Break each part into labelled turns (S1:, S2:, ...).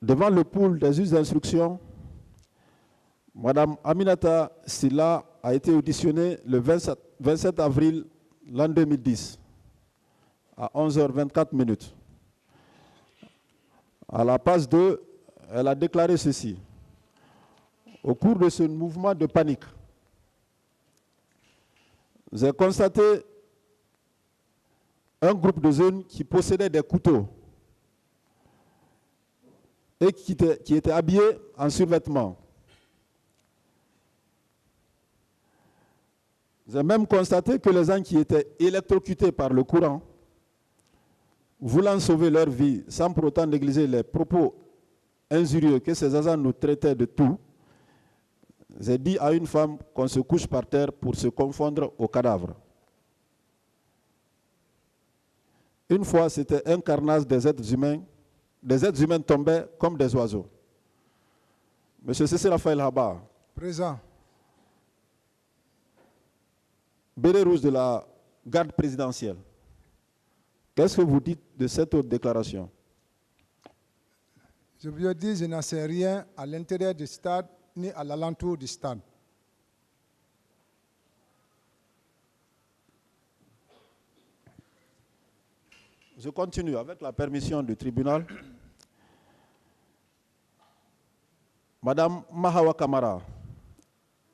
S1: Devant le pool des juges d'instruction, Mme Aminata Silla a été auditionnée le 27 avril l'an 2010 à 11h24. À la page 2, elle a déclaré ceci. Au cours de ce mouvement de panique, j'ai constaté un groupe de jeunes qui possédaient des couteaux et qui étaient habillés en survêtement. J'ai même constaté que les gens qui étaient électrocutés par le courant, voulant sauver leur vie sans pour autant négliger les propos injurieux que ces agents nous traitaient de tout, j'ai dit à une femme qu'on se couche par terre pour se confondre au cadavre. Une fois, c'était un carnage des êtres humains tombaient comme des oiseaux. Monsieur Cissé Raphaël Haba.
S2: Présent.
S1: Béret rouge de la garde présidentielle. Qu'est-ce que vous dites de cette autre déclaration?
S2: Je vous dis, je n'en sais rien à l'intérieur du stade ni à l'alentour du stade.
S1: Je continue avec la permission du tribunal. Madame Mahawa Kamara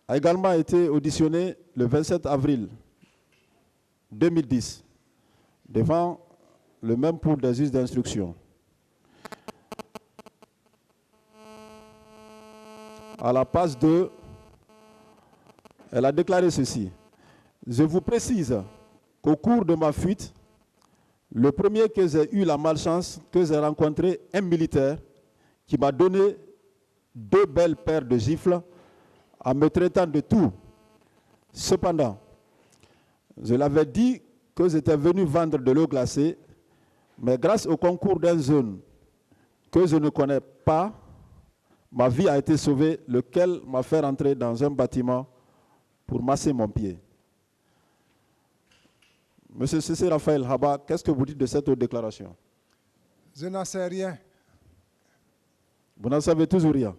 S1: a également été auditionnée le 27 avril 2010 devant le même pool des juges d'instruction. À la page 2, elle a déclaré ceci. Je vous précise qu'au cours de ma fuite, le premier que j'ai eu la malchance, que j'ai rencontré un militaire qui m'a donné 2 belles paires de gifles en me traitant de tout. Cependant, je l'avais dit que j'étais venu vendre de l'eau glacée, mais grâce au concours d'un jeune que je ne connais pas, ma vie a été sauvée, lequel m'a fait rentrer dans un bâtiment pour masser mon pied. Monsieur Cissé Raphaël Haba, qu'est-ce que vous dites de cette autre déclaration?
S2: Je n'en sais rien.
S1: Vous n'en savez toujours rien?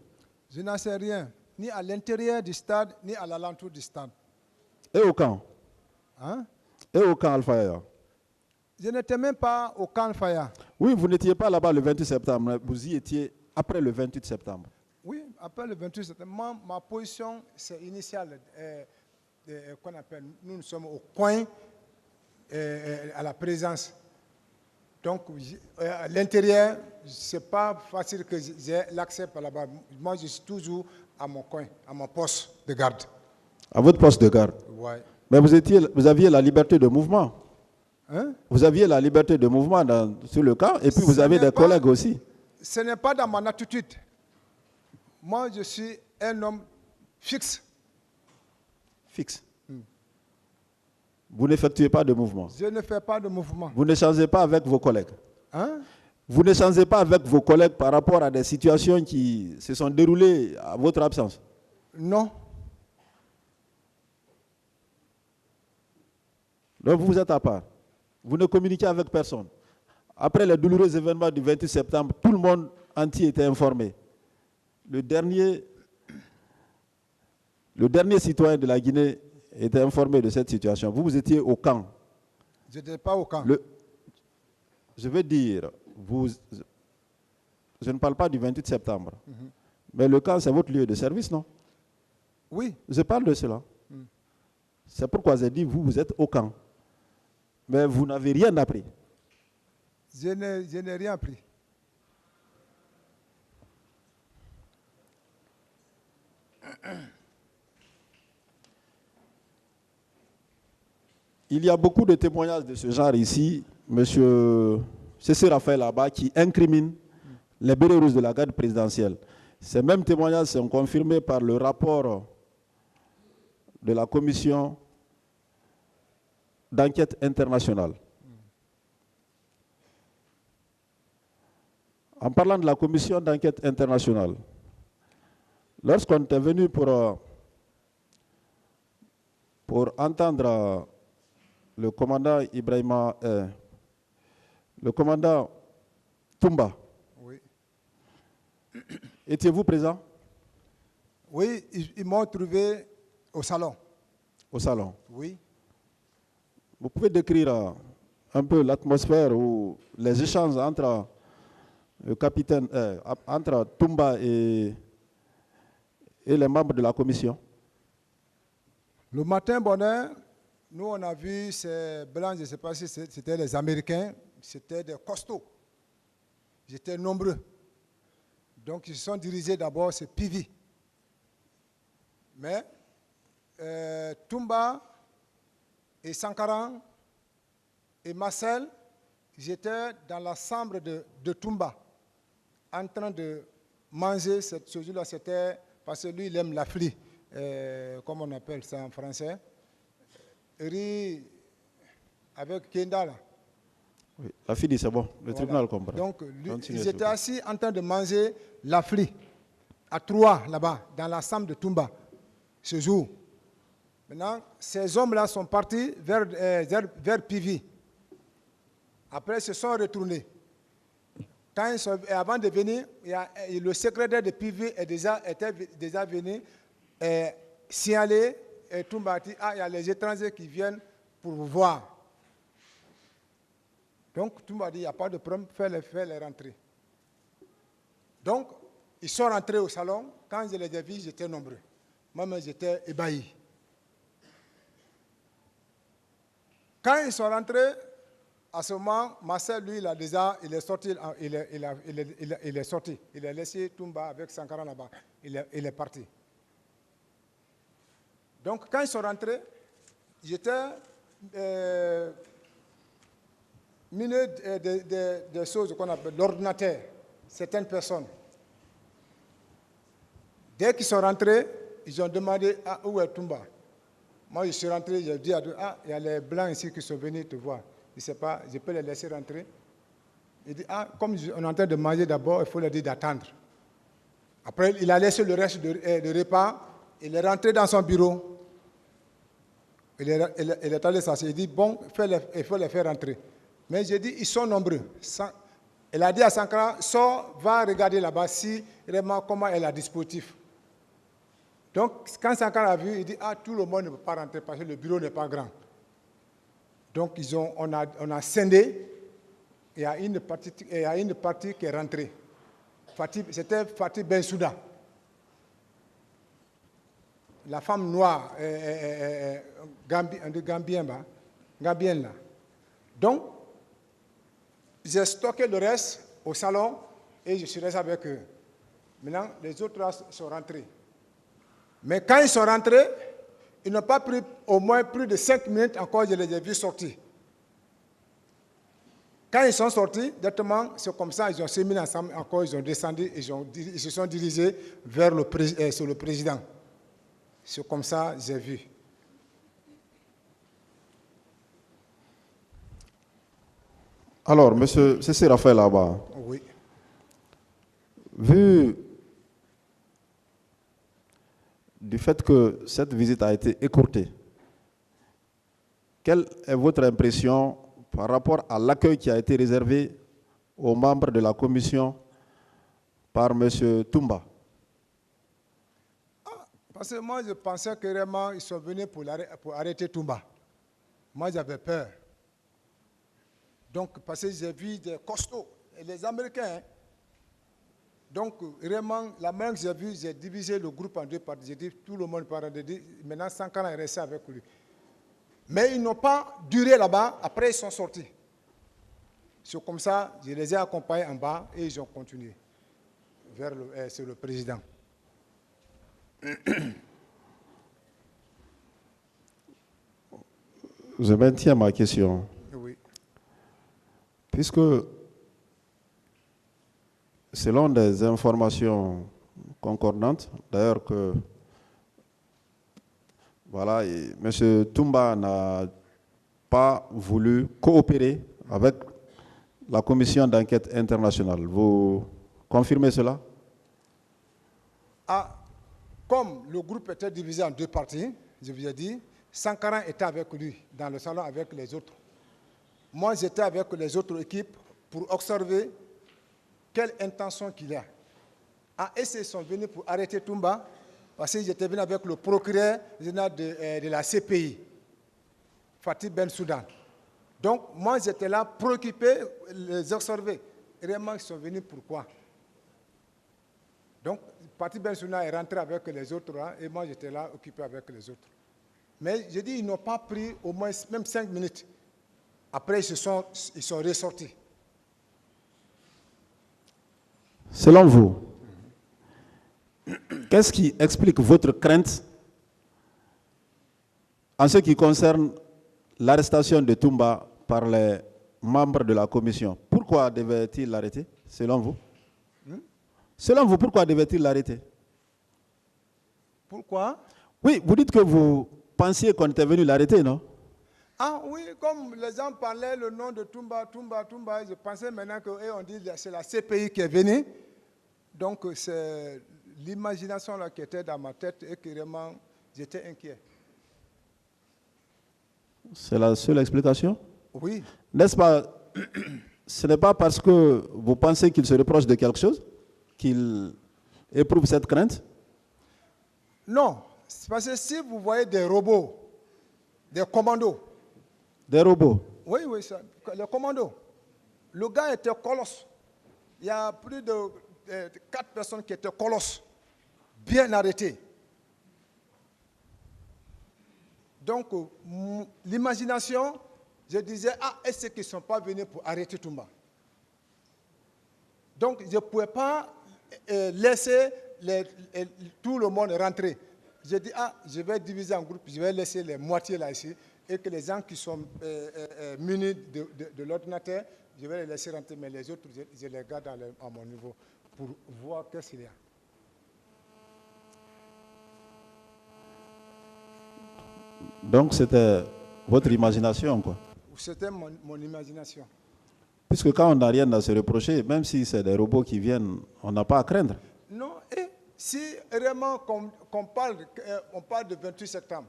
S2: Je n'en sais rien, ni à l'intérieur du stade, ni à l'alentour du stade.
S1: Et au camp?
S2: Hein?
S1: Et au camp Al-Faya?
S2: Je n'étais même pas au camp Al-Faya.
S1: Oui, vous n'étiez pas là-bas le 28 septembre, vous y étiez après le 28 septembre.
S2: Oui, après le 28 septembre, ma position c'est initiale, qu'on appelle, nous sommes au coin, à la présence. Donc, à l'intérieur, ce n'est pas facile que j'ai l'accès par là-bas. Moi, je suis toujours à mon coin, à mon poste de garde.
S1: À votre poste de garde?
S2: Oui.
S1: Mais vous aviez la liberté de mouvement.
S2: Hein?
S1: Vous aviez la liberté de mouvement sur le camp, et puis vous avez des collègues aussi.
S2: Ce n'est pas dans mon attitude. Moi, je suis un homme fixe.
S1: Fixe. Vous n'effectuez pas de mouvement.
S2: Je ne fais pas de mouvement.
S1: Vous n'échangez pas avec vos collègues.
S2: Hein?
S1: Vous n'échangez pas avec vos collègues par rapport à des situations qui se sont déroulées à votre absence.
S2: Non.
S1: Donc vous êtes à part. Vous ne communiquez avec personne. Après les douloureux événements du 28 septembre, tout le monde entier était informé. Le dernier citoyen de la Guinée était informé de cette situation. Vous étiez au camp.
S2: Je n'étais pas au camp.
S1: Je veux dire, je ne parle pas du 28 septembre, mais le camp, c'est votre lieu de service, non?
S2: Oui.
S1: Je parle de cela. C'est pourquoi j'ai dit, vous êtes au camp. Mais vous n'avez rien appris.
S2: Je n'ai rien appris.
S1: Il y a beaucoup de témoignages de ce genre ici, monsieur Cissé Raphaël Haba, qui incriminent les bérets rouges de la garde présidentielle. Ces mêmes témoignages sont confirmés par le rapport de la commission d'enquête internationale. En parlant de la commission d'enquête internationale, lorsqu'on est venu pour entendre le commandant Ibrahima, le commandant Toumba,
S2: oui,
S1: Étiez-vous présent
S2: Oui, ils m'ont trouvé au salon.
S1: au salon?
S2: Oui.
S1: Vous pouvez décrire un peu l'atmosphère ou les échanges entre le capitaine, entre Toumba et les membres de la commission?
S2: Le matin, bonheur, nous on a vu ces blancs, je ne sais pas si c'était les Américains, c'était des costauds. Ils étaient nombreux. Donc ils se sont dirigés d'abord, c'est Pivi. Mais Toumba et Sankaran et Marcel, j'étais dans la chambre de Toumba, en train de manger cette chose-là. C'était parce que lui, il aime la flie, comme on appelle ça en français. Riz avec Kenda, là.
S1: Oui, la fille, c'est bon, le tribunal comprend.
S2: Donc, ils étaient assis en train de manger la flie, à trois, là-bas, dans la chambre de Toumba, ce jour. Maintenant, ces hommes-là sont partis vers Pivi. Après, ils se sont retournés. Avant de venir, le secrétaire de Pivi était déjà venu signaler et Toumba a dit, il y a les étrangers qui viennent pour vous voir. Donc, Toumba a dit, il n'y a pas de problème, fais-les rentrer. Donc, ils sont rentrés au salon. Quand je les ai vus, j'étais nombreux. Moi-même, j'étais ébahi. Quand ils sont rentrés, à ce moment, Marcel, lui, il est sorti. Il est sorti. Il a laissé Toumba avec Sankara là-bas. Il est parti. Donc, quand ils sont rentrés, j'étais miné des choses qu'on appelle l'ordinateur, certaines personnes. Dès qu'ils sont rentrés, ils ont demandé où est Toumba. Moi, je suis rentré, j'ai dit il y a les Blancs ici qui sont venus te voir. Je ne sais pas, je peux les laisser rentrer. Il dit, comme on est en train de manger d'abord, il faut leur dire d'attendre. Après, il a laissé le reste de repas, il est rentré dans son bureau. Il est allé s'asseoir. Il dit, bon, il faut les faire rentrer. Mais j'ai dit, ils sont nombreux. Il a dit à Sankara, sors, va regarder là-bas si vraiment comment est le dispositif. Donc, quand Sankara a vu, il dit, tout le monde ne peut pas rentrer parce que le bureau n'est pas grand. Donc, on a scindé. Il y a une partie qui est rentrée. C'était Fatih Bensouda. La femme noire, gambienne là. Donc, j'ai stocké le reste au salon et je suis resté avec eux. Maintenant, les autres là sont rentrés. Mais quand ils sont rentrés, ils n'ont pas pris au moins plus de 5 minutes encore, je les ai vus sortir. Quand ils sont sortis, directement, c'est comme ça, ils ont se mis ensemble encore, ils ont descendu, ils se sont dirigés vers le président. C'est comme ça, j'ai vu.
S1: Alors, monsieur Cécile Raphaël là-bas.
S2: Oui.
S1: Vu du fait que cette visite a été écourtée, quelle est votre impression par rapport à l'accueil qui a été réservé aux membres de la commission par M. Toumba?
S2: Parce que moi, je pensais que vraiment, ils sont venus pour arrêter Toumba. Moi, j'avais peur. Donc, parce que j'ai vu des costauds, et les Américains. Donc, vraiment, la manière que j'ai vu, j'ai divisé le groupe en deux parties. J'ai dit, tout le monde parle de dire, maintenant, Sankara est resté avec lui. Mais ils n'ont pas duré là-bas, après ils sont sortis. C'est comme ça, je les ai accompagnés en bas et ils ont continué vers le président.
S1: Je maintiens ma question.
S2: Oui.
S1: Puisque, selon des informations concordantes, d'ailleurs que voilà, M. Toumba n'a pas voulu coopérer avec la commission d'enquête internationale. Vous confirmez cela?
S2: Comme le groupe était divisé en deux parties, je vous ai dit, Sankara était avec lui dans le salon avec les autres. Moi, j'étais avec les autres équipes pour observer quelle intention qu'il a. Ah, et ils sont venus pour arrêter Toumba, parce qu'ils étaient venus avec le procureur de la CPI, Fatih Bensouda. Donc, moi, j'étais là, préoccupé, les observer. Réellement, ils sont venus pourquoi? Donc, Fatih Bensouda est rentré avec les autres, hein, et moi, j'étais là, occupé avec les autres. Mais je dis, ils n'ont pas pris au moins même 5 minutes. Après, ils sont ressortis.
S1: Selon vous, qu'est-ce qui explique votre crainte en ce qui concerne l'arrestation de Toumba par les membres de la commission? Pourquoi devait-il l'arrêter, selon vous? Selon vous, pourquoi devait-il l'arrêter?
S2: Pourquoi?
S1: Oui, vous dites que vous pensiez qu'on était venu l'arrêter, non?
S2: Ah oui, comme les gens parlaient le nom de Toumba, je pensais maintenant qu'on dit que c'est la CPI qui est venue. Donc c'est l'imagination qui était dans ma tête et que vraiment j'étais inquiet.
S1: C'est la seule explication?
S2: Oui.
S1: N'est-ce pas? Ce n'est pas parce que vous pensez qu'il se reproche de quelque chose qu'il éprouve cette crainte?
S2: Non, c'est parce que si vous voyez des robots, des commandos.
S1: Des robots?
S2: Oui, les commandos. Le gars était colosse. Il y a plus de 4 personnes qui étaient colosses, bien arrêtées. Donc, l'imagination, je disais, ah, est-ce qu'ils ne sont pas venus pour arrêter Toumba? Donc, je ne pouvais pas laisser tout le monde rentrer. J'ai dit, ah, je vais diviser en groupe, je vais laisser les moitiés là ici, et que les gens qui sont munis de l'ordinateur, je vais les laisser rentrer, mais les autres, je les garde à mon niveau pour voir qu'est-ce qu'il y a.
S1: Donc c'était votre imagination, quoi.
S2: C'était mon imagination.
S1: Puisque quand on n'a rien à se reprocher, même si c'est des robots qui viennent, on n'a pas à craindre.
S2: Non, et si vraiment on parle de 28 septembre,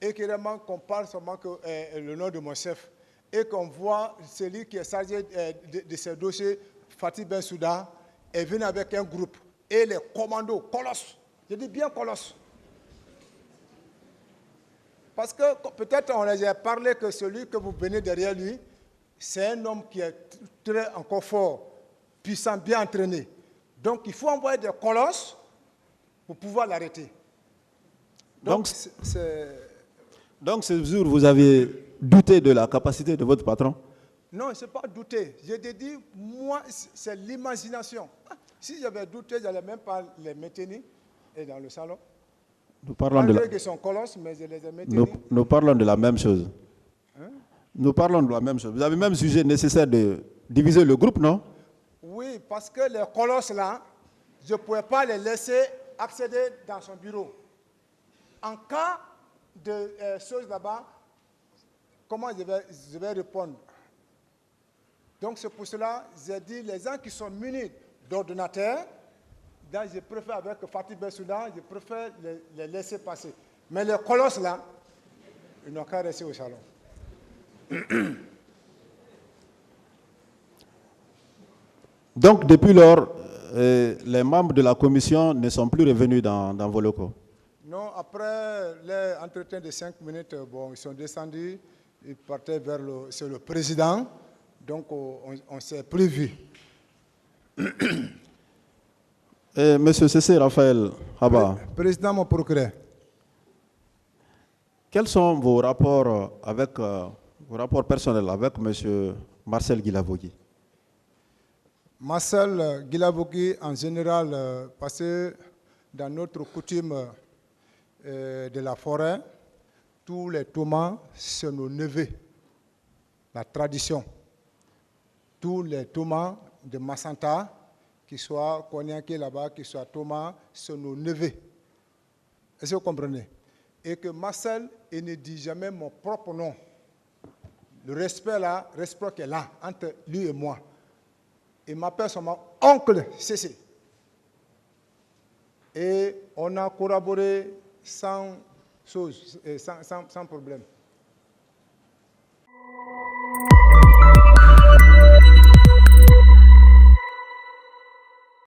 S2: et que vraiment qu'on parle seulement que le nom de mon chef, et qu'on voit celui qui est chargé de ce dossier, Fatih Bensouda, est venu avec un groupe, et les commandos, colosses, je dis bien colosses. Parce que peut-être on les a parlé que celui que vous venez derrière lui, c'est un homme qui est très encore fort, puissant, bien entraîné. Donc il faut envoyer des colosses pour pouvoir l'arrêter.
S1: Donc ce jour, vous avez douté de la capacité de votre patron?
S2: Non, je n'ai pas douté. Je te dis, moi, c'est l'imagination. Si j'avais douté, je n'allais même pas les maintenir dans le salon.
S1: Nous parlons
S2: qu'ils sont colosses, mais je les ai maintenus.
S1: Nous parlons de la même chose.
S2: Hein?
S1: Nous parlons de la même chose. Vous avez même jugé nécessaire de diviser le groupe, non?
S2: Oui, parce que les colosses là, je ne pouvais pas les laisser accéder dans son bureau. En cas de choses là-bas, comment je vais répondre? Donc c'est pour cela que j'ai dit les gens qui sont munis d'ordinateurs, je préfère avec Fatih Bensouda, je préfère les laisser passer. Mais les colosses là, ils n'ont qu'à rester au salon.
S1: Donc depuis lors, les membres de la commission ne sont plus revenus dans vos locaux?
S2: Non, après l'entretien de 5 minutes, bon, ils sont descendus, ils partaient vers le président, donc on s'est prévu.
S1: Monsieur Cessé Raphaël Haba,
S2: Président, mon procureur.
S1: Quels sont vos rapports personnels avec monsieur Marcel Guilavogui?
S2: Marcel Guilavogui, en général, parce que dans notre coutume de la forêt, tous les Thomas, c'est nos neveux. La tradition. Tous les Thomas de Massanta, qui soient Konyanké là-bas, qui soient Thomas, c'est nos neveux. Est-ce que vous comprenez? Et que Marcel, il ne dit jamais mon propre nom. Le respect là, respect qui est là, entre lui et moi. Il m'appelle seulement oncle Cessé. Et on a collaboré sans problème.